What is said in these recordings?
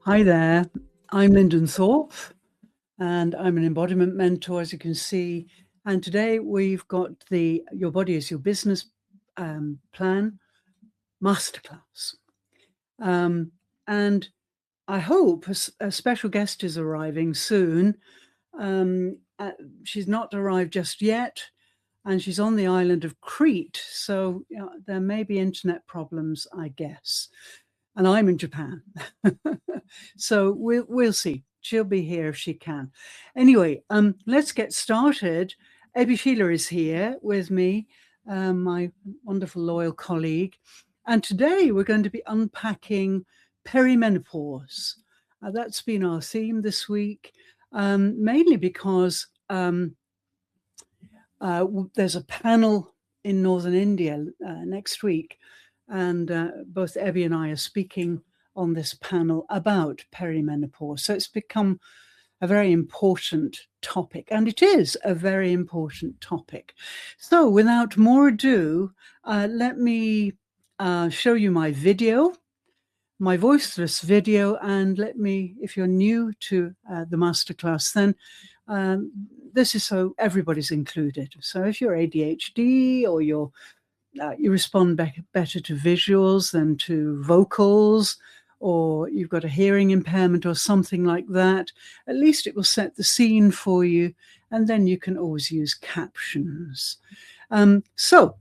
Hi there, I'm Lyndon Thorpe, and I'm an embodiment mentor, as you can see. And today we've got the Your Body is Your Business Plan Masterclass. And I hope a special guest is arriving soon. She's not arrived just yet, and she's on the island of Crete. So there may be internet problems, I guess. And I'm in Japan. So we'll see. She'll be here if she can. Anyway, let's get started. Abby Sheila is here with me, my wonderful loyal colleague. And today we're going to be unpacking perimenopause. That's been our theme this week, mainly because there's a panel in Northern India next week, and both Abby and I are speaking on this panel about perimenopause. So it's become a very important topic, and it is a very important topic. So without more ado, let me show you my video, my voiceless video, and let me, if you're new to the masterclass, then this is so everybody's included. So if you're ADHD or you respond better to visuals than to vocals, or you've got a hearing impairment or something like that, at least it will set the scene for you, and then you can always use captions. So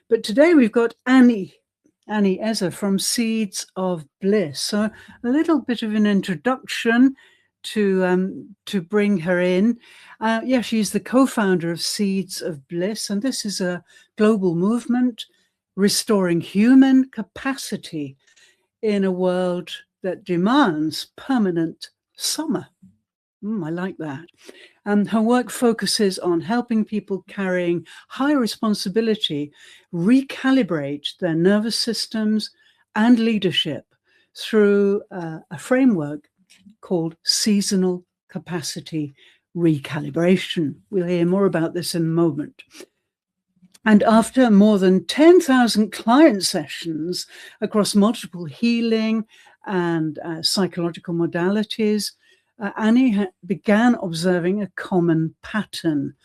But today we've got Annie Eza from Seeds of Bliss. So a little bit of an introduction to bring her in. Yeah, she's the co-founder of Seeds of Bliss, and this is a global movement restoring human capacity in a world that demands permanent summer. I like that. And her work focuses on helping people carrying high responsibility recalibrate their nervous systems and leadership through a framework called seasonal capacity recalibration. We'll hear more about this in a moment. And after more than 10,000 client sessions across multiple healing and psychological modalities, Annie began observing a common pattern.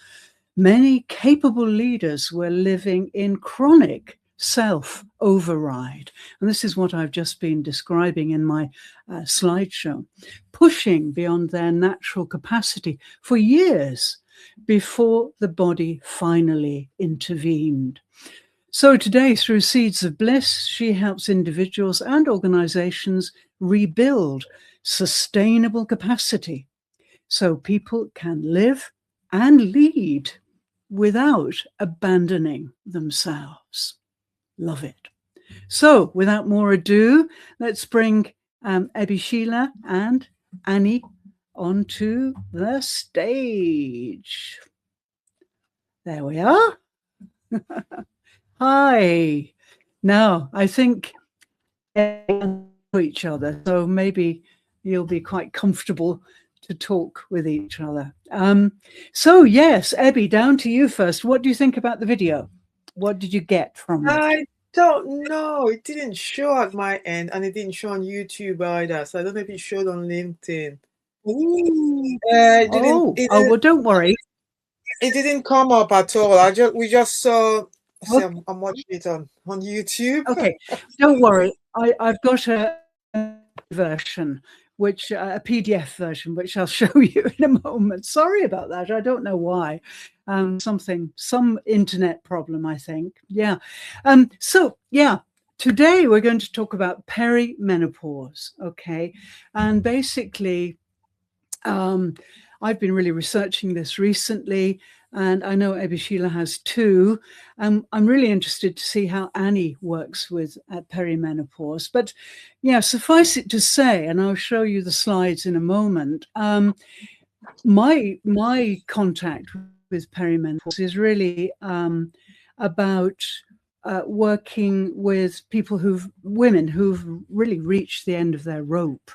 Many capable leaders were living in chronic self-override. And this is what I've just been describing in my slideshow, pushing beyond their natural capacity for years before the body finally intervened. So today, through Seeds of Bliss, she helps individuals and organizations rebuild sustainable capacity so people can live and lead without abandoning themselves. Love it. So without more ado, let's bring Ebi Sheila and Annie onto the stage. There we are. Hi. Now, I think we know each other, so maybe you'll be quite comfortable to talk with each other. So yes, Ebi, down to you first. What do you think about the video? What did you get from it? I don't know. It didn't show at my end, and it didn't show on YouTube either. So I don't know if it showed on LinkedIn. Ooh. Well, don't worry. It didn't come up at all. We just saw. See, I'm watching it on YouTube. Okay, don't worry. I've got a version, which a PDF version, which I'll show you in a moment. Sorry about that. I don't know why. Some internet problem, I think. Yeah. So yeah, today we're going to talk about perimenopause. Okay, and basically, I've been really researching this recently, and I know Ebi Sheila has too. I'm really interested to see how Annie works with perimenopause. But yeah, suffice it to say, and I'll show you the slides in a moment, my contact with perimenopause is really about working with women who've really reached the end of their rope.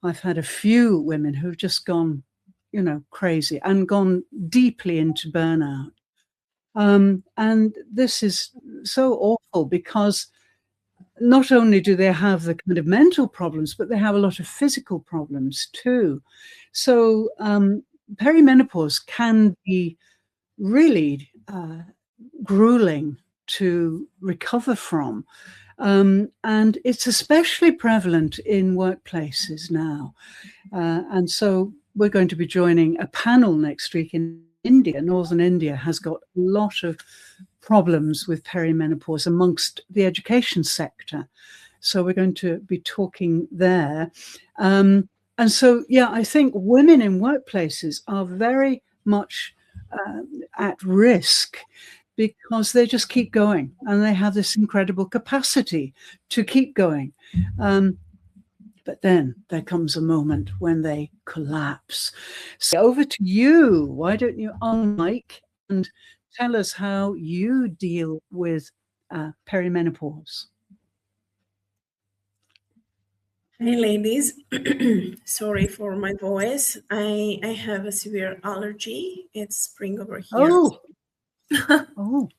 I've had a few women who've just gone, crazy and gone deeply into burnout. And this is so awful because not only do they have the kind of mental problems, but they have a lot of physical problems too. So perimenopause can be really grueling to recover from. And it's especially prevalent in workplaces now. And so we're going to be joining a panel next week in India. Northern India has got a lot of problems with perimenopause amongst the education sector. So we're going to be talking there. And so, yeah, I think women in workplaces are very much at risk because they just keep going and they have this incredible capacity to keep going. But then there comes a moment when they collapse. So over to you. Why don't you unmic and tell us how you deal with perimenopause? Hi, ladies. Sorry for my voice. I have a severe allergy. It's spring over here. Oh, oh.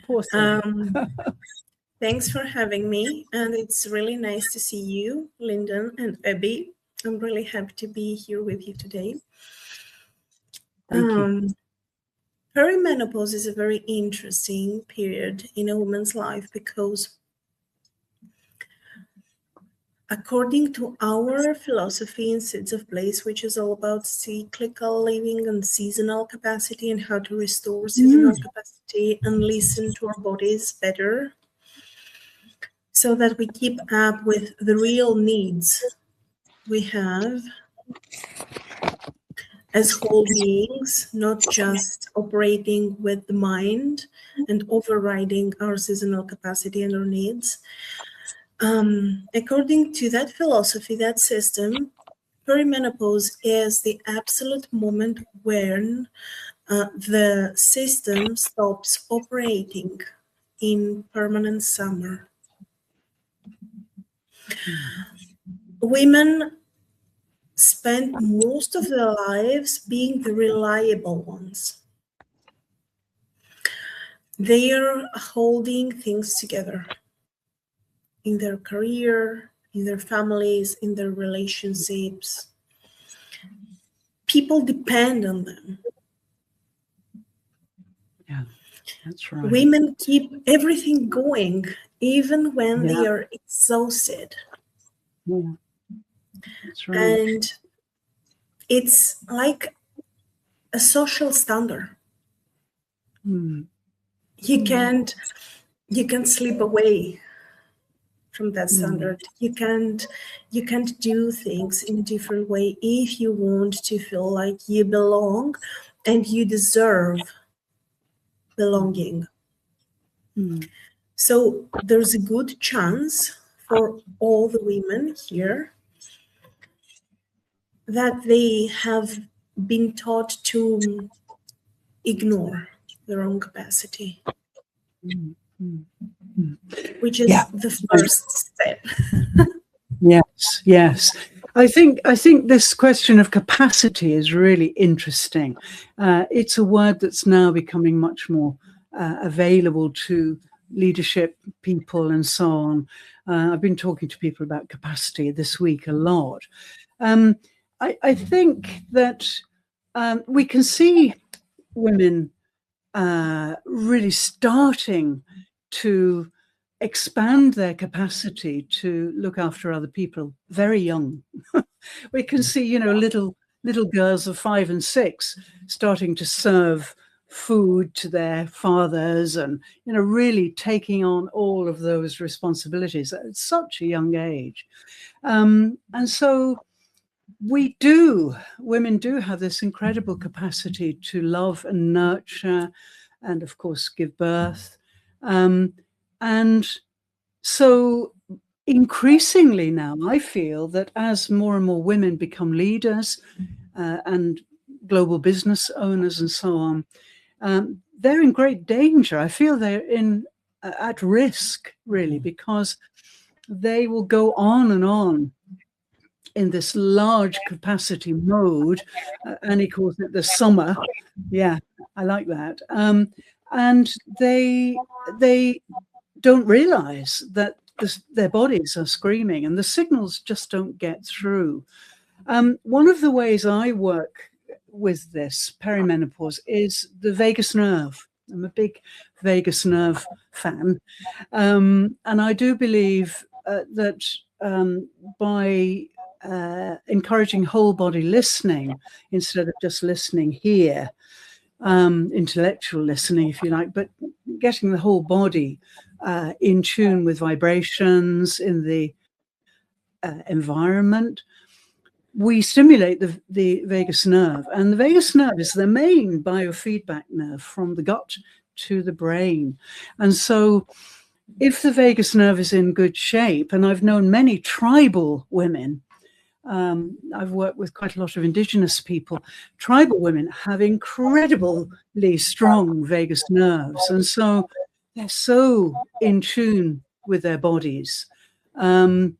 Poor thing. Thanks for having me. And it's really nice to see you, Lyndon and Ebi. I'm really happy to be here with you today. Thank you. Perimenopause is a very interesting period in a woman's life because according to our philosophy in Seeds of Bliss, which is all about cyclical living and seasonal capacity and how to restore seasonal capacity and listen to our bodies better so that we keep up with the real needs we have as whole beings, not just operating with the mind and overriding our seasonal capacity and our needs. According to that philosophy, that system, perimenopause is the absolute moment when the system stops operating in permanent summer. Women spend most of their lives being the reliable ones. They are holding things together in their career, in their families, in their relationships. People depend on them. Yeah, that's right. Women keep everything going, even when they are exhausted. Yeah, that's right. And it's like a social standard. You can't slip away from that standard. You can't do things in a different way if you want to feel like you belong and you deserve belonging. So there's a good chance for all the women here that they have been taught to ignore their own capacity, which is the first step. Yes. I think this question of capacity is really interesting. It's a word that's now becoming much more available to leadership people and so on. I've been talking to people about capacity this week a lot. I think that we can see women really starting to expand their capacity to look after other people very young. We can see, little girls of 5 and 6 starting to serve food to their fathers and, really taking on all of those responsibilities at such a young age. And so women do have this incredible capacity to love and nurture and, of course, give birth. And so increasingly now, I feel that as more and more women become leaders and global business owners and so on, they're in great danger. I feel they're at risk, really, because they will go on and on in this large capacity mode. Annie calls it the summer. Yeah, I like that. And they don't realize that their bodies are screaming and the signals just don't get through. One of the ways I work with this perimenopause is the vagus nerve. I'm a big vagus nerve fan. And I do believe that by encouraging whole body listening instead of just listening here, intellectual listening, if you like, but getting the whole body in tune with vibrations in the environment, we stimulate the vagus nerve. And the vagus nerve is the main biofeedback nerve from the gut to the brain. And so if the vagus nerve is in good shape, and I've known many tribal women, I've worked with quite a lot of indigenous people, tribal women have incredibly strong vagus nerves. And so they're so in tune with their bodies. And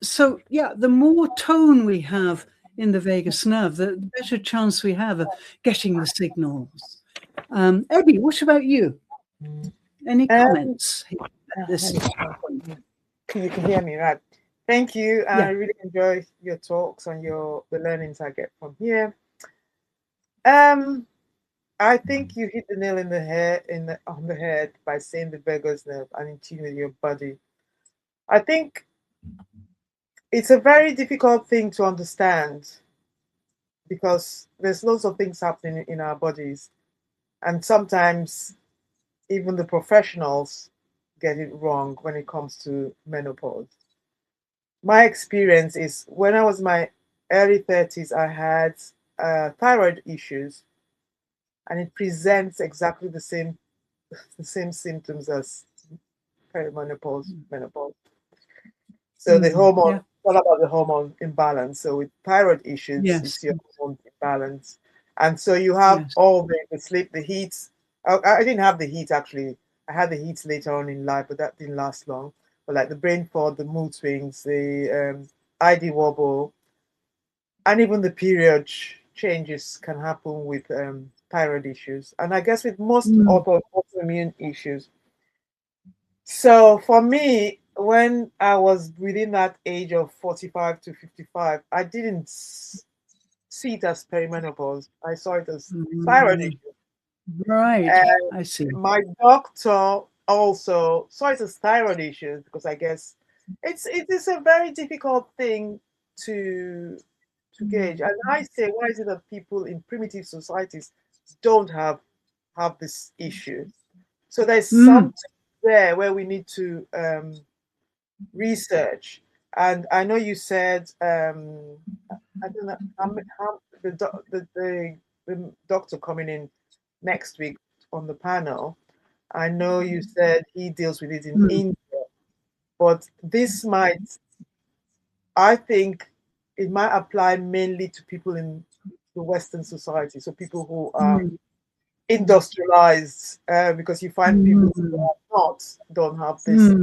so, the more tone we have in the vagus nerve, the better chance we have of getting the signals. Abby, what about you? Any comments? You can hear me, right? Thank you. I really enjoy your talks and the learnings I get from here. I think you hit the nail on the head by saying the vagus nerve and in tune with your body. I think it's a very difficult thing to understand because there's lots of things happening in our bodies, and sometimes even the professionals get it wrong when it comes to menopause. My experience is when I was in my early 30s, I had thyroid issues, and it presents exactly the same symptoms as perimenopause, menopause. So the hormone, yeah. all about the hormone imbalance. So with thyroid issues, Yes. it's your hormone imbalance. And so you have Yes. all the sleep, the heat. I didn't have the heat actually. I had the heat later on in life, but that didn't last long. But like the brain fog, the mood swings, the ID wobble, and even the period changes can happen with thyroid issues. And I guess with most autoimmune issues. So for me, when I was within that age of 45 to 55, I didn't see it as perimenopause. I saw it as thyroid issue. Right, And I see. my doctor also saw it as thyroid issues because I guess it is a very difficult thing to gauge. And I say, why is it that people in primitive societies don't have this issue? So there's something there where we need to research. And I know you said I don't know how the doctor coming in next week on the panel. I know you said he deals with it in India, but this might, I think, it might apply mainly to people in the Western society, so people who are industrialized, because you find people who are don't have this.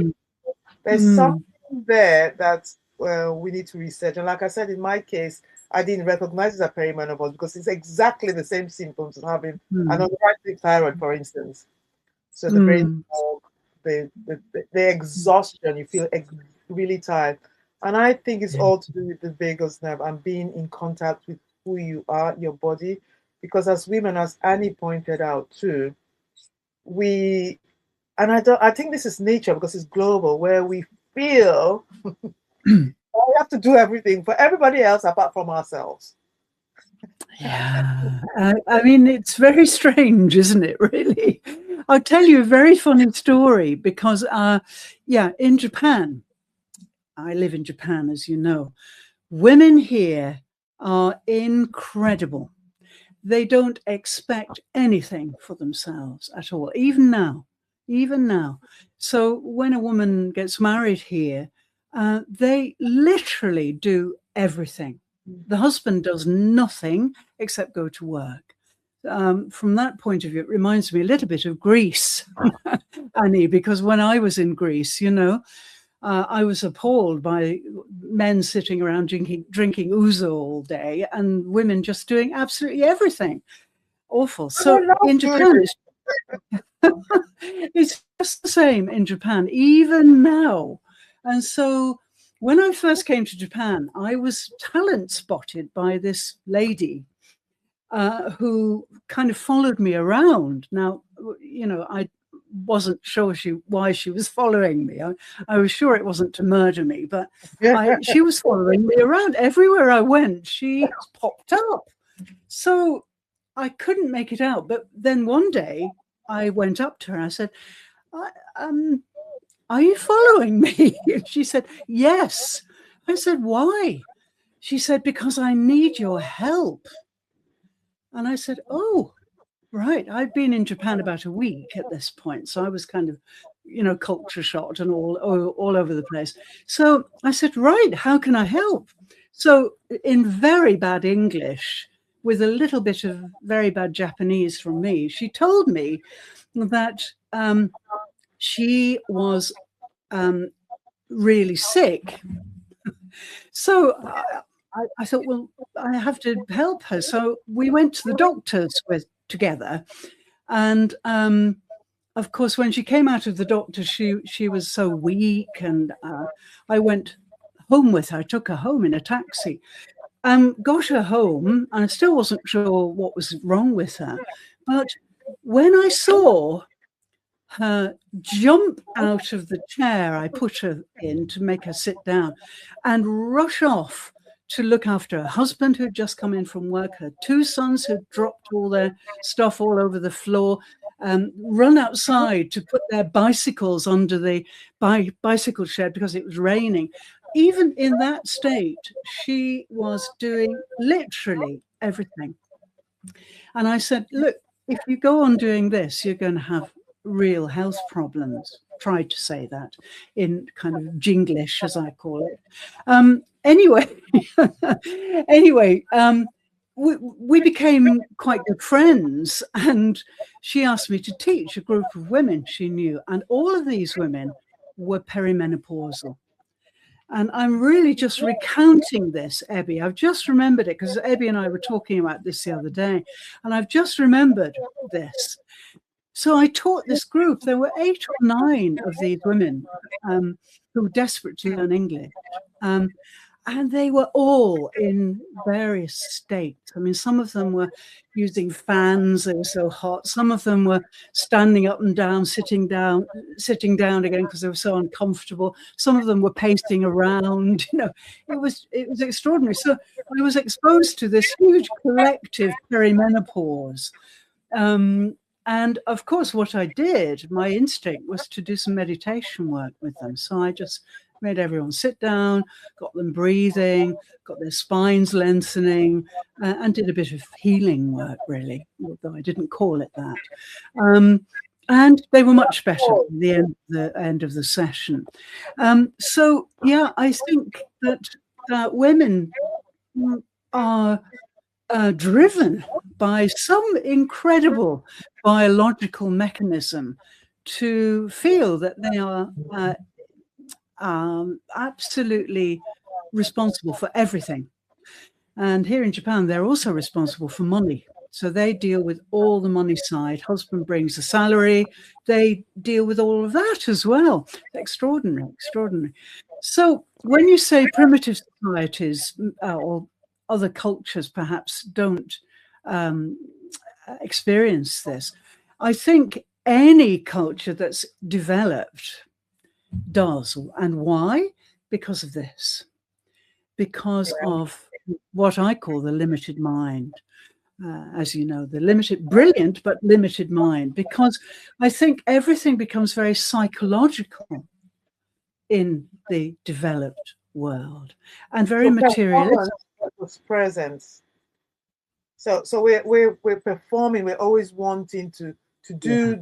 There's something there that we need to research. And like I said, in my case, I didn't recognize it as perimenopause because it's exactly the same symptoms of having an overactive thyroid, for instance. So the brain fog, the exhaustion, you feel really tired. And I think it's all to do with the vagus nerve and being in contact with who you are, your body. Because as women, as Annie pointed out too, I think this is nature because it's global, where we feel we have to do everything for everybody else apart from ourselves. Yeah, I mean, it's very strange, isn't it, really? I'll tell you a very funny story because, in Japan, I live in Japan, as you know, women here are incredible. They don't expect anything for themselves at all, even now. So when a woman gets married here, they literally do everything. The husband does nothing except go to work. From that point of view, it reminds me a little bit of Greece, Annie, because when I was in Greece, I was appalled by men sitting around drinking ouzo all day and women just doing absolutely everything. Awful. So in Japan, it's just the same in Japan, even now. And so when I first came to Japan, I was talent spotted by this lady who kind of followed me around. Now, I wasn't sure why she was following me. I was sure it wasn't to murder me, but she was following me around. Everywhere I went, she popped up. So I couldn't make it out. But then one day I went up to her and I said, are you following me? She said, yes. I said, why? She said, because I need your help. And I said, oh, right. I'd been in Japan about a week at this point. So I was kind of, culture shocked and all over the place. So I said, right, how can I help? So in very bad English, with a little bit of very bad Japanese from me, she told me that she was really sick. So I thought, well, I have to help her. So we went to the doctors together. And of course, when she came out of the doctor, she was so weak. And I went home with her. I took her home in a taxi. Got her home. And I still wasn't sure what was wrong with her. But when I saw her jump out of the chair I put her in to make her sit down and rush off to look after her husband who'd just come in from work, her 2 sons who'd dropped all their stuff all over the floor, run outside to put their bicycles under the bicycle shed because it was raining. Even in that state, she was doing literally everything. And I said, look, if you go on doing this, you're going to have real health problems. Tried to say that in kind of Jinglish, as I call it. Anyway, we became quite good friends, and she asked me to teach a group of women she knew, and all of these women were perimenopausal. And I'm really just recounting this, Ebby. I've just remembered it because Ebby and I were talking about this the other day, and I've just remembered this. So I taught this group. There were 8 or 9 of these women who were desperate to learn English. And they were all in various states. I mean, some of them were using fans, they were so hot. Some of them were standing up and down, sitting down again because they were so uncomfortable. Some of them were pacing around. You know, it was extraordinary. So I was exposed to this huge collective perimenopause. And of course, what I did, my instinct was to do some meditation work with them. So I just made everyone sit down, got them breathing, got their spines lengthening, and did a bit of healing work, really, although I didn't call it that. And they were much better at the end of the session. So, yeah, I think that women are driven by some incredible biological mechanism to feel that they are absolutely responsible for everything. And here in Japan, they're also responsible for money. So they deal with all the money side. Husband brings the salary. They deal with all of that as well. Extraordinary, extraordinary. So when you say primitive societies or other cultures perhaps don't experience this, I think any culture that's developed does. And why? Because of this. Because of what I call the limited mind. As you know, the brilliant but limited mind. Because I think everything becomes very psychological in the developed world and very materialistic. Was presence. So we're performing. We're always wanting to do.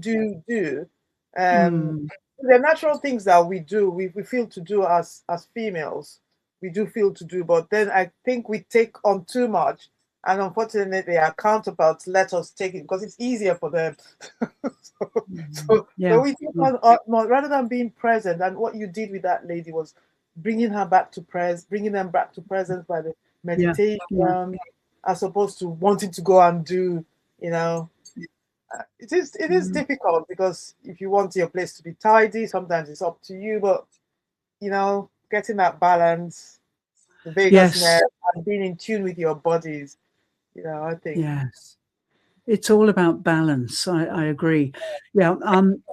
The natural things that we do, we feel to do as females. We do feel to do, but then I think we take on too much, and unfortunately, our counterparts let us take it because it's easier for them. So we take on more rather than being present. And what you did with that lady was bringing them back to presence by the meditation, as opposed to wanting to go and do, you know. It is difficult because if you want your place to be tidy, sometimes it's up to you. But you know, getting that balance, the vagus nerve, and being in tune with your bodies, you know, I think it's all about balance. I agree. Yeah.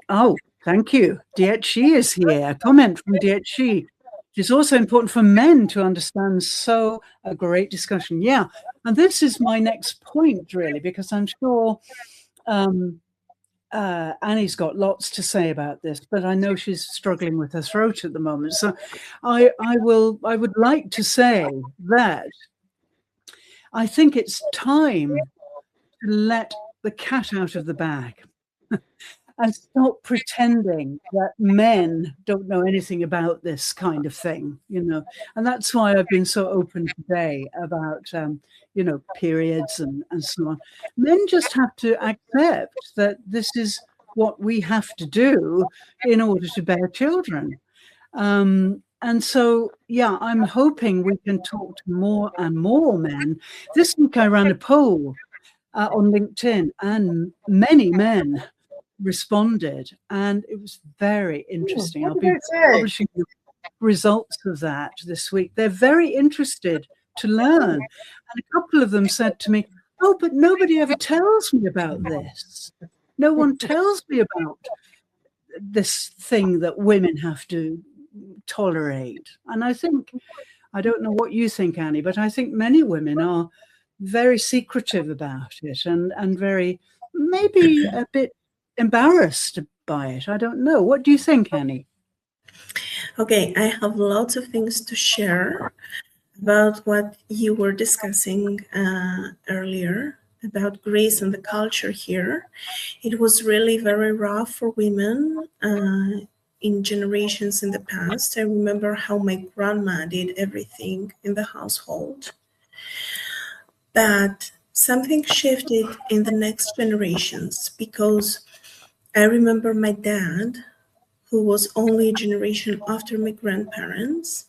Oh, thank you. Dietchi is here. A comment from Dietchi. It's also important for men to understand. So a great discussion. Yeah, and this is my next point, really, because I'm sure. Annie's got lots to say about this, but I know she's struggling with her throat at the moment. So I would like to say that I think it's time to let the cat out of the bag and stop pretending that men don't know anything about this kind of thing, you know. And that's why I've been so open today about, you know, periods and so on. Men just have to accept that this is what we have to do in order to bear children. And so, yeah, I'm hoping we can talk to more and more men. This week I ran a poll on LinkedIn, and many men responded, and it was very interesting. I'll be publishing the results of that this week. They're very interested to learn. And a couple of them said to me, oh, but nobody ever tells me about this. No one tells me about this thing that women have to tolerate. And I think, I don't know what you think, Annie, but I think many women are very secretive about it and very, maybe a bit embarrassed by it. I don't know. What do you think, Annie? Okay, I have lots of things to share about what you were discussing earlier about Greece and the culture here. It was really very rough for women in generations in the past. I remember how my grandma did everything in the household. But something shifted in the next generations, because I remember my dad, who was only a generation after my grandparents,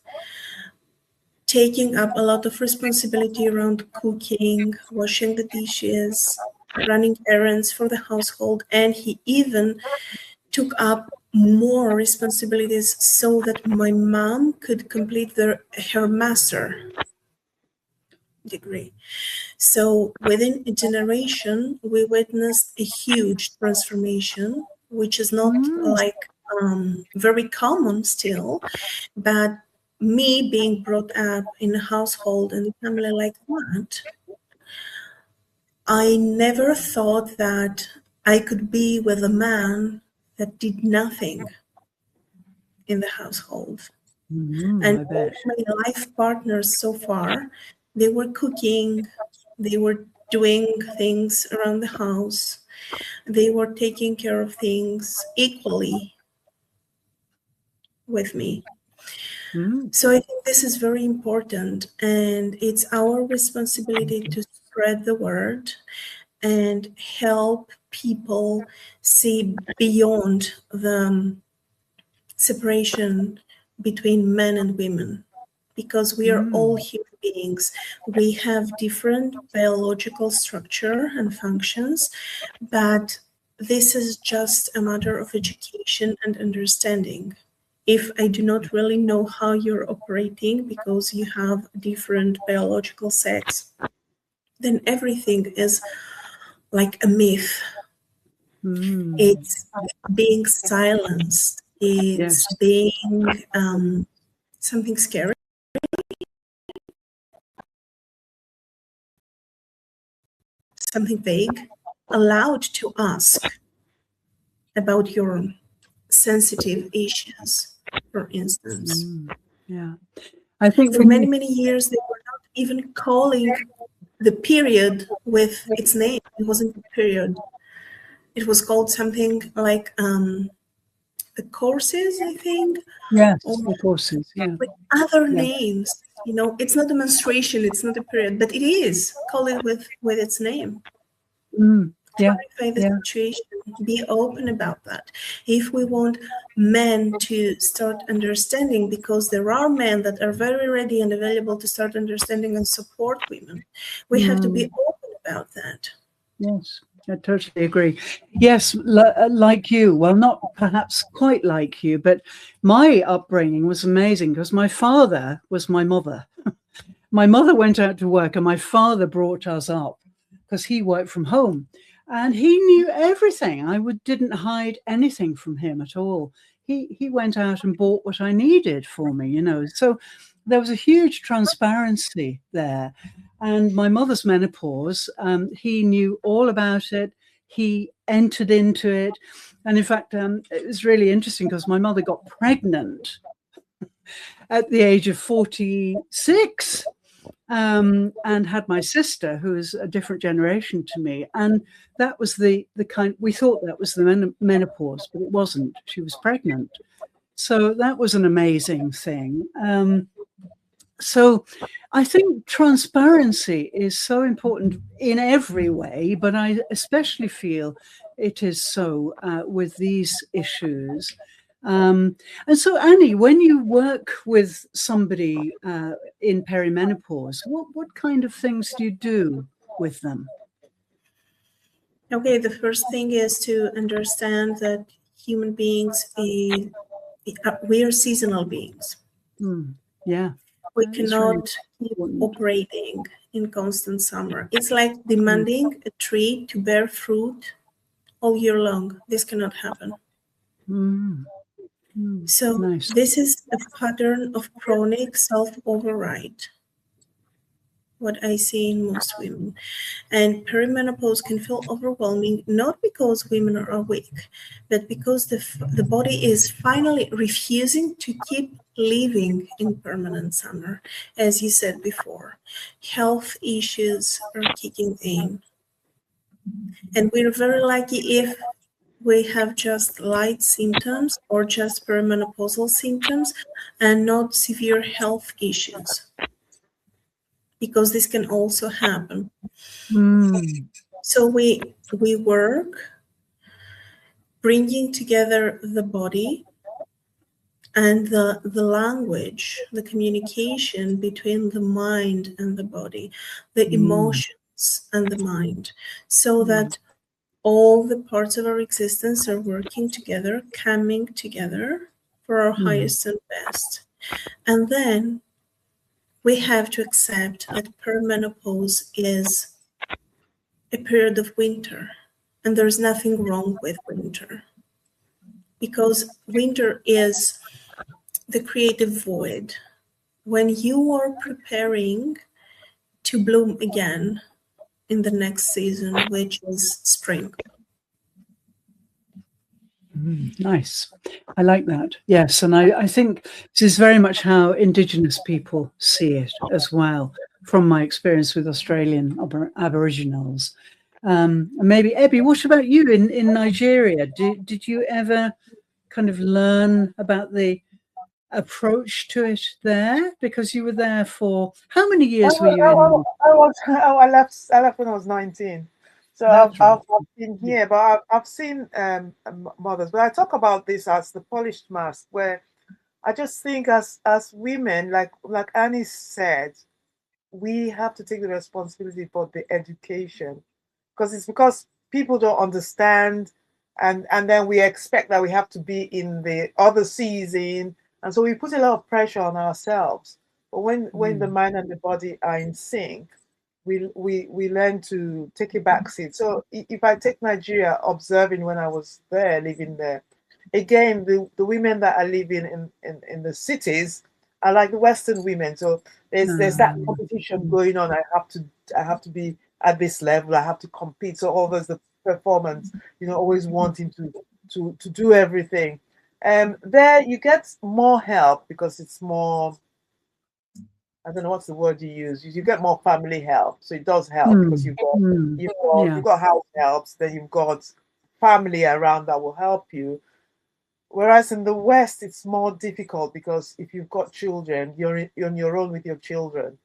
taking up a lot of responsibility around cooking, washing the dishes, running errands for the household, and he even took up more responsibilities so that my mom could complete her master degree. So within a generation, we witnessed a huge transformation, which is not like very common still, but me being brought up in a household and a family like that, I never thought that I could be with a man that did nothing in the household. And all my life partners so far, they were cooking, they were doing things around the house, they were taking care of things equally with me. So I think this is very important, and it's our responsibility to spread the word and help people see beyond the separation between men and women, because we are all human beings. We have different biological structure and functions, but this is just a matter of education and understanding. If I do not really know how you're operating because you have different biological sex, then everything is like a myth. It's being silenced. It's being something scary. Something vague, allowed to ask about your sensitive issues, for instance. I think for many, many years, they were not even calling the period with its name. It wasn't a period. It was called something like the courses, I think. Yes, the courses, with other names. You know, it's not a menstruation, it's not a period, but it is. Call it with its name. Clarify the situation. Be open about that. If we want men to start understanding, because there are men that are very ready and available to start understanding and support women, we have to be open about that. Yes, I totally agree. Yes, like you. Well, not perhaps quite like you, but my upbringing was amazing because my father was my mother. My mother went out to work and my father brought us up because he worked from home. And he knew everything. I didn't hide anything from him at all. He went out and bought what I needed for me, you know. So there was a huge transparency there. And my mother's menopause, he knew all about it. He entered into it. And in fact, it was really interesting because my mother got pregnant at the age of 46. And had my sister, who is a different generation to me, and that was the kind, we thought that was the menopause, but it wasn't. She was pregnant, so that was an amazing thing. So I think transparency is so important in every way, but I especially feel it is so with these issues. And so, Annie, when you work with somebody in perimenopause, what kind of things do you do with them? Okay, the first thing is to understand that human beings, we are seasonal beings. We cannot keep operating in constant summer. It's like demanding a tree to bear fruit all year long. This cannot happen. Mm. Mm. So Nice. this is a pattern of chronic self-override, what I see in most women. And perimenopause can feel overwhelming, not because women are weak, but because the body is finally refusing to keep living in permanent summer. As you said before, health issues are kicking in. And we're very lucky if we have just light symptoms or just perimenopausal symptoms and not severe health issues, because this can also happen. Mm. So we work bringing together the body and the language, the communication between the mind and the body, the emotions and the mind, so that all the parts of our existence are working together, coming together for our highest and best. And then we have to accept that perimenopause is a period of winter, and there's nothing wrong with winter, because winter is the creative void when you are preparing to bloom again in the next season, which is spring. Nice. I like that. Yes. And I think this is very much how Indigenous people see it as well, from my experience with Australian Aboriginals. And maybe, Ebby, what about you in Nigeria? Did you ever kind of learn about the approach to it there? Because you were there for, how many years were you in? I left when I was 19. So I've been here, but I've seen mothers. But I talk about this as the polished mask, where I just think as women, like Annie said, we have to take the responsibility for the education, because people don't understand, and then we expect that we have to be in the other season, and so we put a lot of pressure on ourselves. But when the mind and the body are in sync, we learn to take a back seat. So if I take Nigeria, observing when I was there, living there, again, the women that are living in the cities are like the Western women. So there's that competition going on. I have to be at this level. I have to compete. So always the performance, always wanting to do everything. There you get more help because it's more, I don't know what's the word you use. You get more family help, so it does help because you've got house helps, then you've got family around that will help you. Whereas in the West, it's more difficult because if you've got children, you're on your own with your children.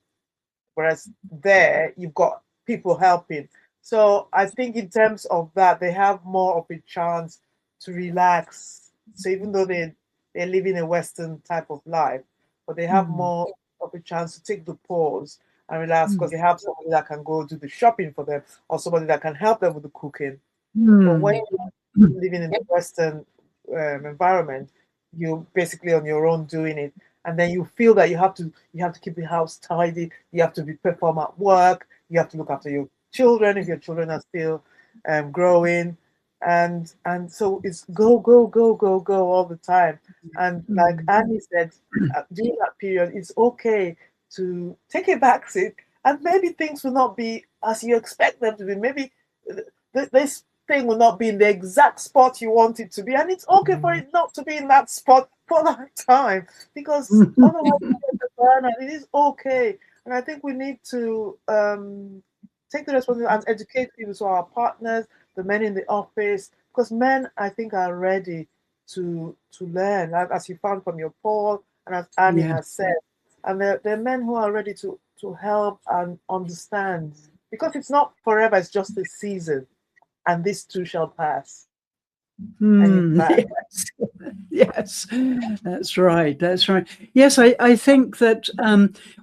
Whereas there, you've got people helping. So I think in terms of that, they have more of a chance to relax. So even though they're living a Western type of life, but they have more of a chance to take the pause and relax because they have somebody that can go do the shopping for them or somebody that can help them with the cooking. But when you're living in the Western environment, you're basically on your own doing it, and then you feel that you have to keep the house tidy, you have to perform at work, you have to look after your children if your children are still growing, and so it's go all the time. And like Annie said, during that period, it's okay to take a back seat, and maybe things will not be as you expect them to be. Maybe this thing will not be in the exact spot you want it to be, and it's okay for it not to be in that spot for that time, because otherwise you get the burnout. It is okay, and I think we need to take the responsibility and educate people, so our partners, the men in the office, because men, I think, are ready to learn, as you found from your poll, and as Annie has said, and there are men who are ready to help and understand, because it's not forever, it's just a season. And this too shall pass. Yes, that's right. That's right. Yes, I think that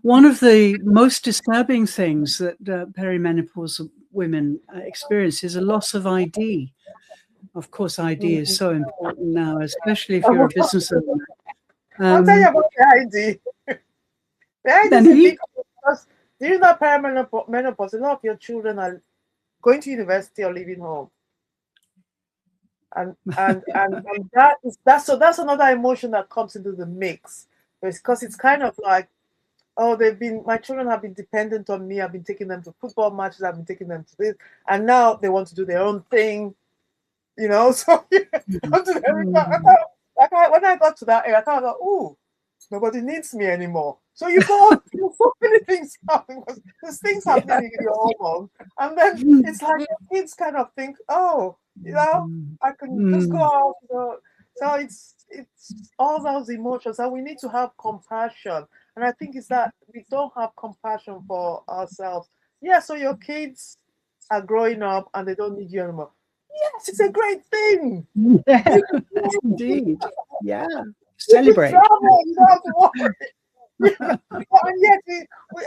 one of the most disturbing things that perimenopausal women experience is a loss of ID. Of course, ID is so important now, especially if you're a business owner. I'll tell you about the ID. The ID is a big, because during that perimenopause, a lot of your children are going to university or leaving home. And that's another emotion that comes into the mix, because it's kind of like, oh, my children have been dependent on me. I've been taking them to football matches. I've been taking them to this, and now they want to do their own thing, you know. So when I got to that area, I kind of thought, oh, nobody needs me anymore. So you go on, so many things happening, because there's things happening in your home, and then it's like the kids kind of think, oh, you know, I can just go out, you know. So it's all those emotions, and we need to have compassion. And I think it's that we don't have compassion for ourselves. Yeah, so your kids are growing up and they don't need you anymore. Yes, it's a great thing. Yeah, indeed. Yeah. Celebrate. You don't have to worry. And yet,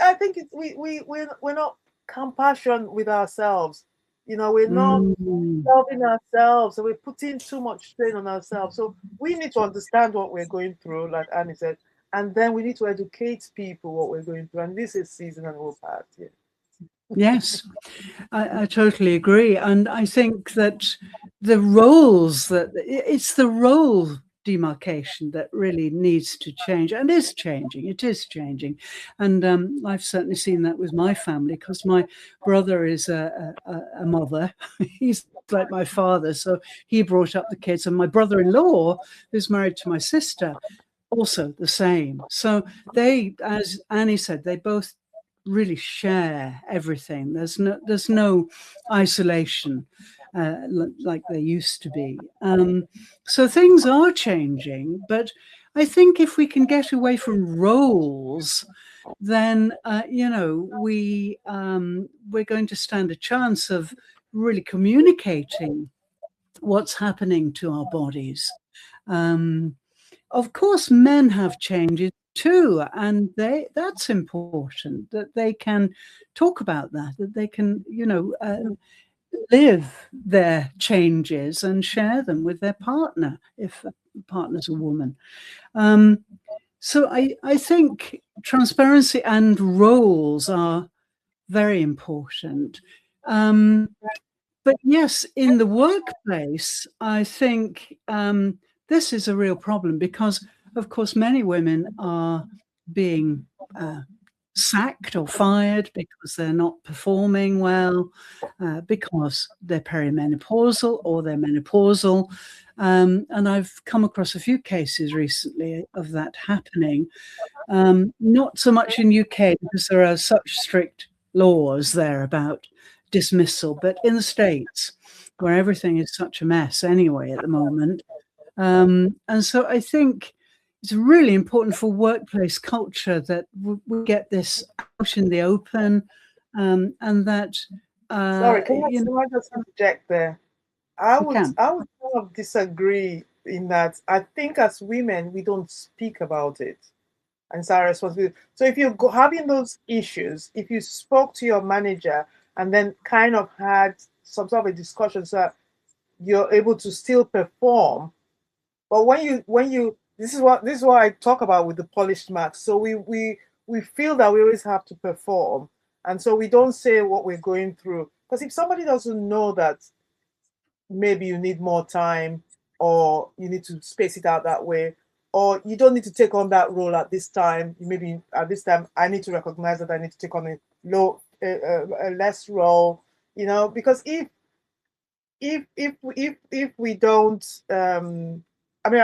I think we're not compassion with ourselves. You know, we're not loving ourselves, so we're putting too much strain on ourselves. So we need to understand what we're going through, like Annie said, and then we need to educate people what we're going through. And this is seasonal and will pass. Yeah. Yes, I totally agree. And I think that it's the role demarcation that really needs to change, and is changing. It is changing. And I've certainly seen that with my family, because my brother is a mother. He's like my father. So he brought up the kids. And my brother-in-law, who's married to my sister, also the same. So they, as Annie said, they both really share everything. There's no isolation like there used to be. So things are changing, but I think if we can get away from roles, then you know, we're going to stand a chance of really communicating what's happening to our bodies. Of course, men have changes too, and that's important, that they can talk about that they can, you know, live their changes and share them with their partner, if the partner's a woman. So I think transparency and roles are very important. But yes, in the workplace, I think this is a real problem, because, of course, many women are being sacked or fired because they're not performing well, because they're perimenopausal or they're menopausal. And I've come across a few cases recently of that happening. Not so much in UK, because there are such strict laws there about dismissal, but in the States, where everything is such a mess anyway at the moment. And so I think it's really important for workplace culture that we get this out in the open, and that Sorry, can I just interject there? I would kind of disagree in that I think as women we don't speak about it, and it's our responsibility. So if you're having those issues, if you spoke to your manager and then kind of had some sort of a discussion, so you're able to still perform. But when you this is what I talk about with the polished marks. So we feel that we always have to perform, and so we don't say what we're going through. Because if somebody doesn't know that maybe you need more time, or you need to space it out that way, or you don't need to take on that role at this time. Maybe at this time I need to recognize that I need to take on a less role, you know, because if we don't, I mean,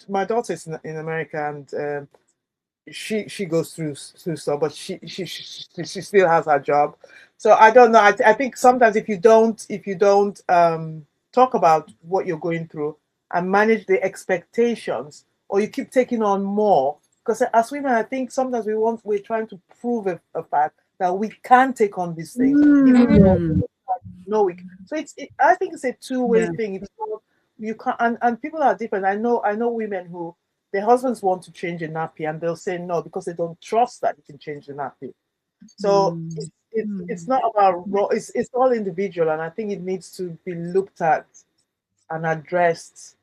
my daughter is in America, and she goes through stuff, but she still has her job. So I don't know. I think sometimes if you don't talk about what you're going through and manage the expectations, or you keep taking on more, because as women, I think sometimes we're trying to prove a fact that we can take on these things, even though no, so I think it's a two-way thing. It's not, you can't, and people are different. I know women who their husbands want to change a nappy, and they'll say no because they don't trust that you can change the nappy. So it's not about it's all individual, and I think it needs to be looked at and addressed.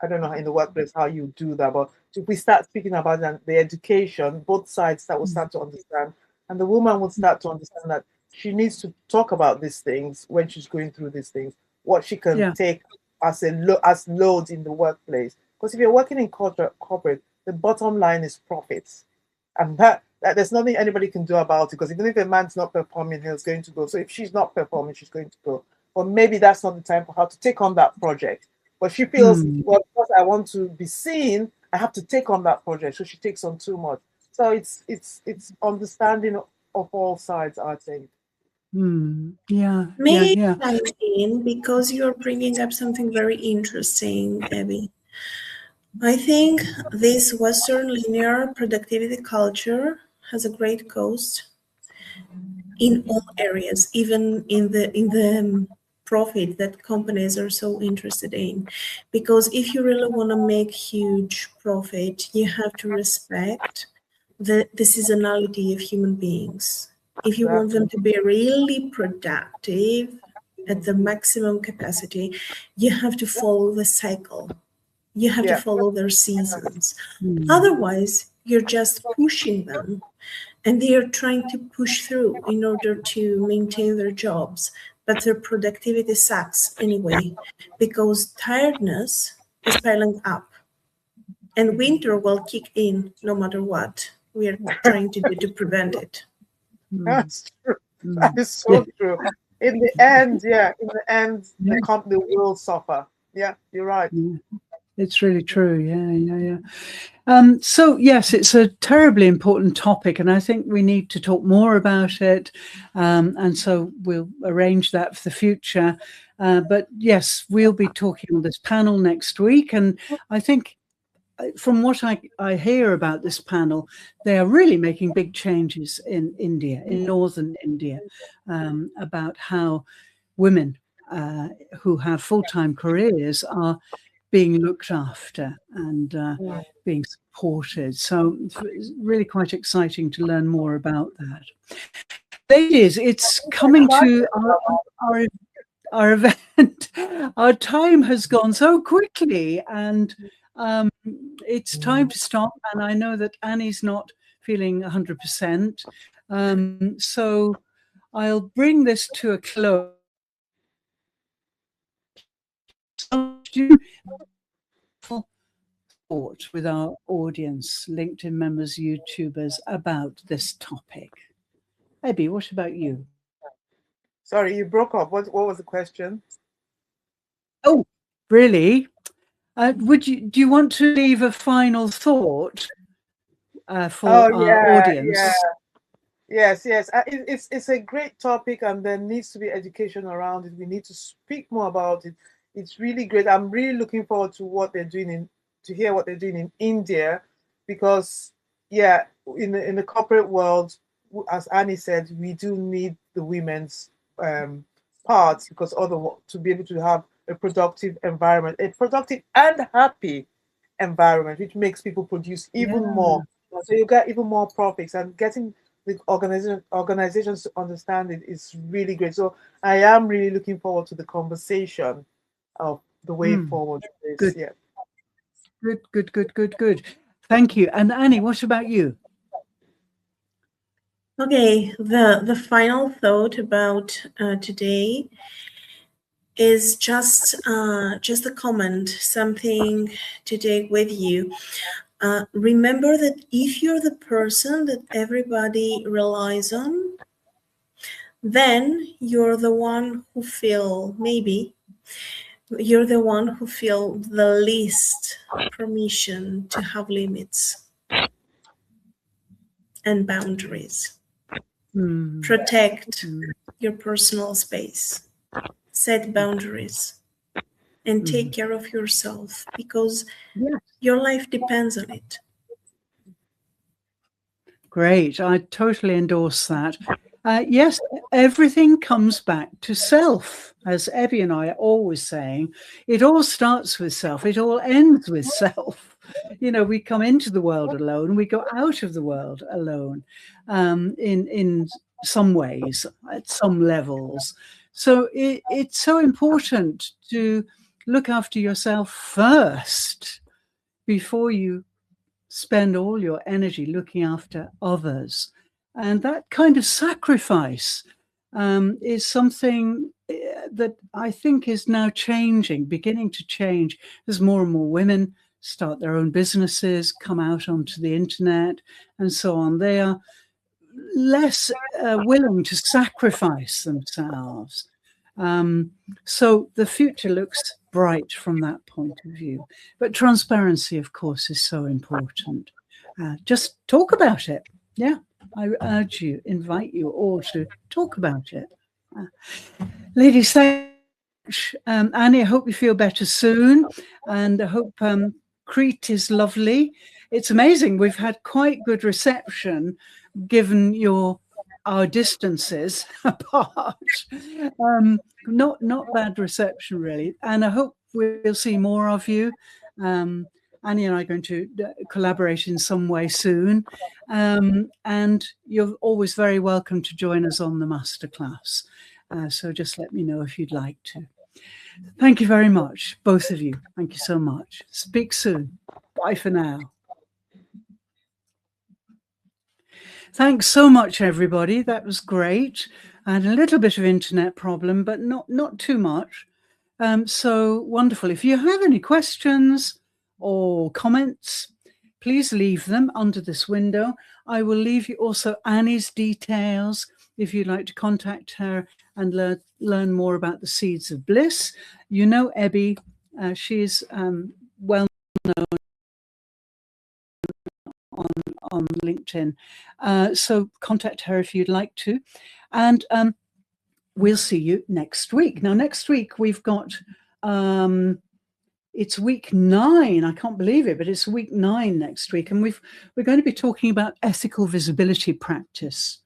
I don't know in the workplace how you do that, but if we start speaking about the education, both sides that will start to understand, and the woman will start to understand that she needs to talk about these things when she's going through these things, what she can take as loads in the workplace. Because if you're working in corporate, the bottom line is profits, and that there's nothing anybody can do about it. Because even if a man's not performing, he's going to go. So if she's not performing, she's going to go. But maybe that's not the time for her to take on that project. But she feels, well, because I want to be seen, I have to take on that project. So she takes on too much. So it's understanding of all sides, I think. May I chime in, because you're bringing up something very interesting, Abby. I think this Western linear productivity culture has a great cost in all areas, even in the profit that companies are so interested in. Because if you really want to make huge profit, you have to respect the seasonality of human beings. If you want them to be really productive at the maximum capacity, you have to follow the cycle. You have to follow their seasons. Otherwise, you're just pushing them, and they are trying to push through in order to maintain their jobs. But their productivity sucks anyway, because tiredness is piling up. And winter will kick in no matter what we are trying to do to prevent it. That's true. That is so true. In the end, the will suffer. Yeah, you're right. It's really true. So yes, it's a terribly important topic, and I think we need to talk more about it. And so we'll arrange that for the future. But yes, we'll be talking on this panel next week, and I think from what I hear about this panel, they are really making big changes in India, in northern India, about how women who have full-time careers are being looked after and being supported. So it's really quite exciting to learn more about that. Ladies, it's coming to our event. Our time has gone so quickly, and it's time to stop. And I know that Annie's not feeling 100%. So I'll bring this to a close. Thought with our audience, LinkedIn members, YouTubers, about this topic. Abby, what about you? Sorry, you broke up. What was the question? Oh, really? Do you want to leave a final thought for our audience? Yes. It's a great topic, and there needs to be education around it. We need to speak more about it. It's really great. I'm really looking forward to what they're doing to hear what they're doing in India, because in the corporate world, as Annie said, we do need the women's parts, because to be able to have a productive environment, a productive and happy environment, which makes people produce even more. So you get even more profits, and getting the organizations to understand it is really great. So I am really looking forward to the conversation of the way forward. Good. Good. Thank you. And Annie, what about you? Okay, the final thought about today is just a comment, something to take with you. Remember that if you're the person that everybody relies on, then you're the one who feel the least permission to have limits and boundaries. Protect your personal space, set boundaries, and take care of yourself, because your life depends on it. Great. I totally endorse that. Yes, everything comes back to self, as Abby and I are always saying. It all starts with self. It all ends with self. You know, we come into the world alone. We go out of the world alone, in some ways, at some levels. So it's so important to look after yourself first before you spend all your energy looking after others. And that kind of sacrifice is something that I think is now changing, beginning to change, as more and more women start their own businesses, come out onto the internet, and so on. They are less willing to sacrifice themselves. So the future looks bright from that point of view. But transparency, of course, is so important. Just talk about it. Yeah, I urge you, invite you all to talk about it. Ladies, thank you much. Annie, I hope you feel better soon, and I hope Crete is lovely. It's amazing. We've had quite good reception given our distances apart. Not bad reception, really. And I hope we'll see more of you. Annie and I are going to collaborate in some way soon. And you're always very welcome to join us on the masterclass. So just let me know if you'd like to. Thank you very much, both of you. Thank you so much. Speak soon. Bye for now. Thanks so much, everybody. That was great. I had a little bit of internet problem, but not too much. So wonderful. If you have any questions or comments, please leave them under this window. I will leave you also Annie's details if you'd like to contact her and learn more about the Seeds of Bliss. You know Ebby, she's well known on LinkedIn. So contact her if you'd like to. And we'll see you next week. Now, next week we've got, it's week 9. I can't believe it, but it's week 9 next week. And we're going to be talking about ethical visibility practices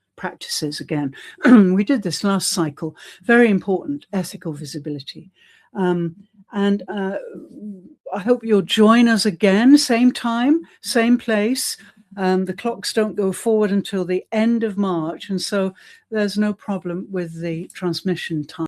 again. We did this last cycle. Very important, ethical visibility. And I hope you'll join us again, same time, same place. The clocks don't go forward until the end of March, and so there's no problem with the transmission time.